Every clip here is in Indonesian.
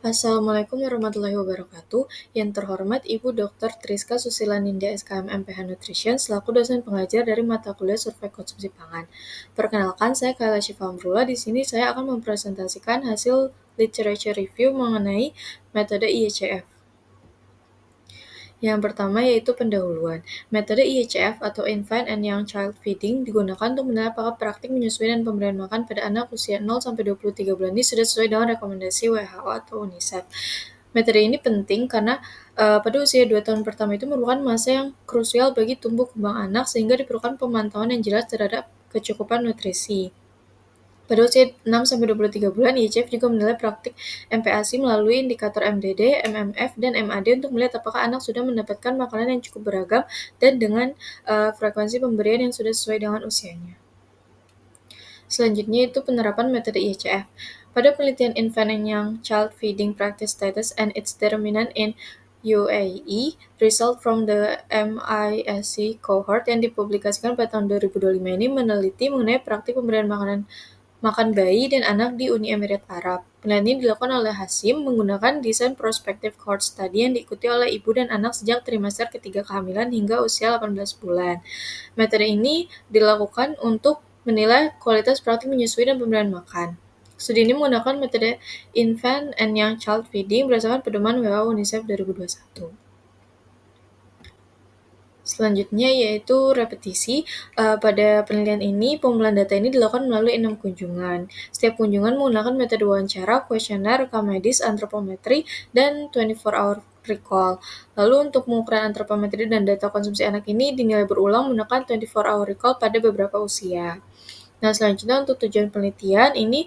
Assalamualaikum warahmatullahi wabarakatuh. Yang terhormat Ibu Dr. Triska Susila Nindya SKM MPH Nutrition selaku dosen pengajar dari mata kuliah Survei Konsumsi Pangan. Perkenalkan, saya Kayla Syifa Amrullah. Di sini saya akan mempresentasikan hasil literature review mengenai metode IECF. Yang pertama yaitu pendahuluan. Metode IECF atau Infant and Young Child Feeding digunakan untuk menilai apakah praktik menyusui dan pemberian makan pada anak usia 0-23 bulan ini sudah sesuai dengan rekomendasi WHO atau UNICEF. Metode ini penting karena pada usia 2 tahun pertama itu merupakan masa yang krusial bagi tumbuh kembang anak sehingga diperlukan pemantauan yang jelas terhadap kecukupan nutrisi. Pada usia 6-23 bulan, IECF juga menilai praktik MPASI melalui indikator MDD, MMF, dan MAD untuk melihat apakah anak sudah mendapatkan makanan yang cukup beragam dan dengan frekuensi pemberian yang sudah sesuai dengan usianya. Selanjutnya itu penerapan metode IECF. Pada penelitian Infant and Young Child Feeding Practice Status and its Determinant in UAE, result from the MISC cohort yang dipublikasikan pada tahun 2025 ini meneliti mengenai praktik pemberian makan bayi dan anak di Uni Emirat Arab. Penelitian ini dilakukan oleh Hasim menggunakan desain prospective cohort study yang diikuti oleh ibu dan anak sejak trimester ketiga kehamilan hingga usia 18 bulan. Metode ini dilakukan untuk menilai kualitas praktik menyusui dan pemberian makan. Studi ini menggunakan metode Infant and Young Child Feeding berdasarkan pedoman WHO UNICEF 2021. Selanjutnya yaitu repetisi. Pada penelitian ini, pengumpulan data ini dilakukan melalui 6 kunjungan. Setiap kunjungan menggunakan metode wawancara, kuesioner, rekam medis, antropometri, dan 24-hour recall. Lalu untuk pengukuran antropometri dan data konsumsi anak ini dinilai berulang menggunakan 24-hour recall pada beberapa usia. Nah, selanjutnya untuk tujuan penelitian ini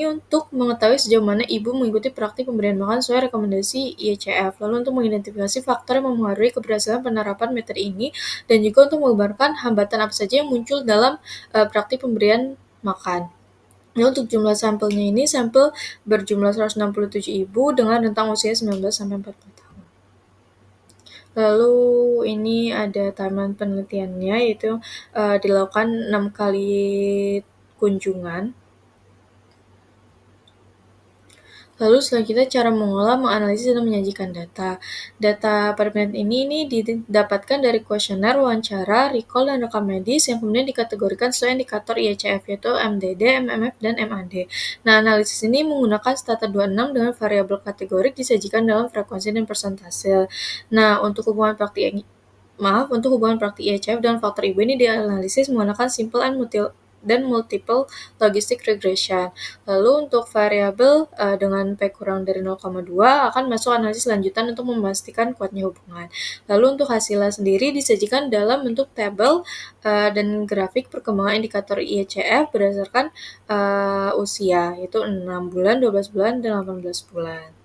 untuk mengetahui sejauh mana ibu mengikuti praktik pemberian makan sesuai rekomendasi IECF, lalu untuk mengidentifikasi faktor yang mempengaruhi keberhasilan penerapan metode ini, dan juga untuk menggambarkan hambatan apa saja yang muncul dalam praktik pemberian makan. Nah, untuk jumlah sampelnya ini, sampel berjumlah 167 ibu dengan rentang usia 19-40 tahun. Lalu ini ada timeline penelitiannya, yaitu dilakukan 6 kali kunjungan. Lalu selanjutnya cara mengolah, menganalisis, dan menyajikan data. Data pada penelitian ini didapatkan dari kuesioner, wawancara, recall, dan rekam medis yang kemudian dikategorikan sesuai indikator IECF, yaitu MDD, MMF, dan MAD. Nah, analisis ini menggunakan Stata 26 dengan variabel kategorik disajikan dalam frekuensi dan persentase. Nah, untuk hubungan praktik IECF dan faktor ibu ini dianalisis menggunakan simple dan multiple logistic regression. Lalu untuk variabel dengan P kurang dari 0,2 akan masuk analisis lanjutan untuk memastikan kuatnya hubungan. Lalu untuk hasilnya sendiri disajikan dalam bentuk tabel dan grafik perkembangan indikator IECF berdasarkan usia, yaitu 6 bulan, 12 bulan, dan 18 bulan.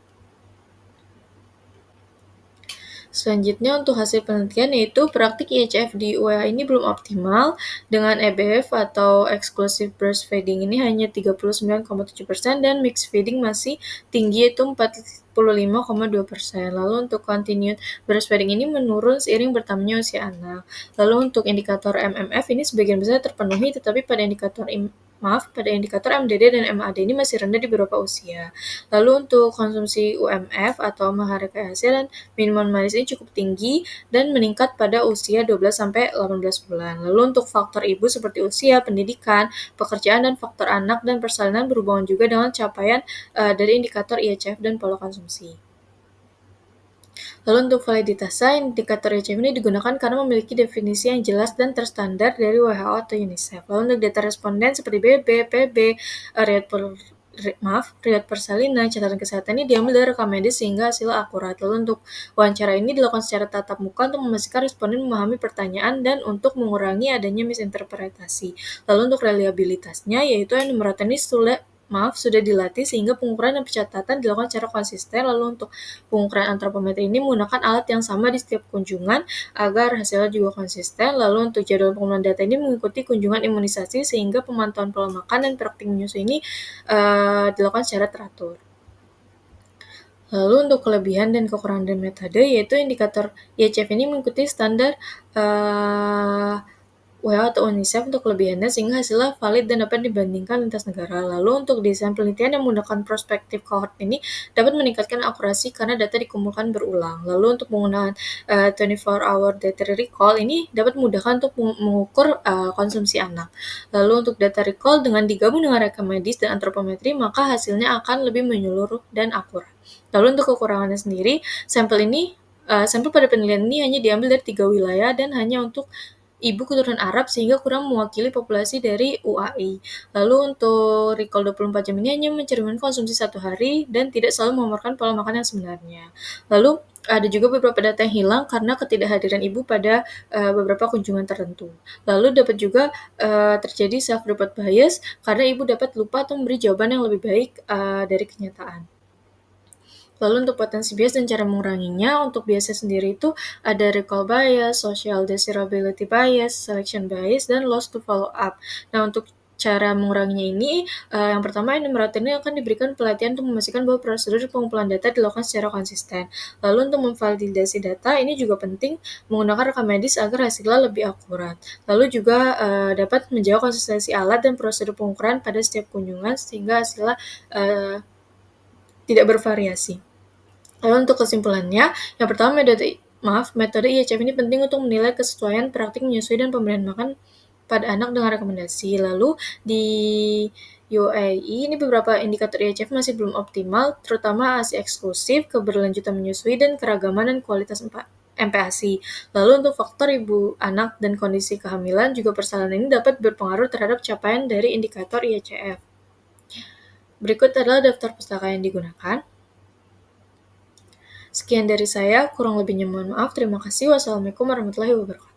Selanjutnya untuk hasil penelitian yaitu praktik IECF di UEA ini belum optimal dengan EBF atau exclusive breastfeeding ini hanya 39,7% dan mixed feeding masih tinggi yaitu 45,2%. Lalu untuk continued breastfeeding ini menurun seiring bertambahnya usia anak. Lalu untuk indikator MMF ini sebagian besar terpenuhi tetapi pada indikator MDD dan MAD ini masih rendah di beberapa usia. Lalu untuk konsumsi UMF atau menghargai hasil dan minuman manis ini cukup tinggi dan meningkat pada usia 12-18 bulan. Lalu untuk faktor ibu seperti usia, pendidikan, pekerjaan, dan faktor anak dan persalinan berhubungan juga dengan capaian dari indikator IECF dan pola konsumsi. Lalu untuk validitasnya, indikator IECF ini digunakan karena memiliki definisi yang jelas dan terstandar dari WHO atau UNICEF. Lalu untuk data responden seperti BB, PB, riwayat persalinan, catatan kesehatan ini diambil dari rekam medis sehingga hasilnya akurat. Lalu untuk wawancara ini dilakukan secara tatap muka untuk memastikan responden memahami pertanyaan dan untuk mengurangi adanya misinterpretasi. Lalu untuk reliabilitasnya, yaitu enumerator ini sudah dilatih sehingga pengukuran dan pencatatan dilakukan secara konsisten. Lalu untuk pengukuran antropometri ini menggunakan alat yang sama di setiap kunjungan agar hasilnya juga konsisten. Lalu untuk jadwal pengumpulan data ini mengikuti kunjungan imunisasi sehingga pemantauan pola makan dan praktik menyusui ini dilakukan secara teratur. Lalu untuk kelebihan dan kekurangan dari metode yaitu indikator IECF ini mengikuti standar WHO atau UNICEF untuk kelebihannya sehingga hasilnya valid dan dapat dibandingkan lintas negara. Lalu untuk desain penelitian yang menggunakan prospektif cohort ini dapat meningkatkan akurasi karena data dikumpulkan berulang. Lalu untuk penggunaan 24-hour data recall ini dapat memudahkan untuk mengukur konsumsi anak. Lalu untuk data recall dengan digabung dengan rekam medis dan antropometri maka hasilnya akan lebih menyeluruh dan akurat. Lalu untuk kekurangannya sendiri, sampel pada penelitian ini hanya diambil dari 3 wilayah dan hanya untuk ibu keturunan Arab sehingga kurang mewakili populasi dari UAI. Lalu untuk recall 24 jam ini hanya mencerminkan konsumsi 1 hari dan tidak selalu melaporkan pola makan yang sebenarnya. Lalu ada juga beberapa data yang hilang karena ketidakhadiran ibu pada beberapa kunjungan tertentu. Lalu dapat juga terjadi self-report bias karena ibu dapat lupa atau memberi jawaban yang lebih baik dari kenyataan. Lalu untuk potensi bias dan cara menguranginya, untuk biasnya sendiri itu ada recall bias, social desirability bias, selection bias, dan loss to follow up. Nah, untuk cara menguranginya ini, yang pertama enumerator ini akan diberikan pelatihan untuk memastikan bahwa prosedur pengumpulan data dilakukan secara konsisten. Lalu untuk memvalidasi data, ini juga penting menggunakan rekam medis agar hasilnya lebih akurat. Lalu juga dapat menjaga konsistensi alat dan prosedur pengukuran pada setiap kunjungan sehingga hasilnya tidak bervariasi. Lalu untuk kesimpulannya, yang pertama metode IHF ini penting untuk menilai kesesuaian praktik menyusui dan pemberian makan pada anak dengan rekomendasi. Lalu di UAE ini beberapa indikator IHF masih belum optimal, terutama ASI eksklusif, keberlanjutan menyusui, dan keragaman dan kualitas MPASI. Lalu untuk faktor ibu, anak, dan kondisi kehamilan juga persalinan ini dapat berpengaruh terhadap capaian dari indikator IHF. Berikut adalah daftar pustaka yang digunakan. Sekian dari saya, kurang lebihnya mohon maaf. Terima kasih. Wassalamualaikum warahmatullahi wabarakatuh.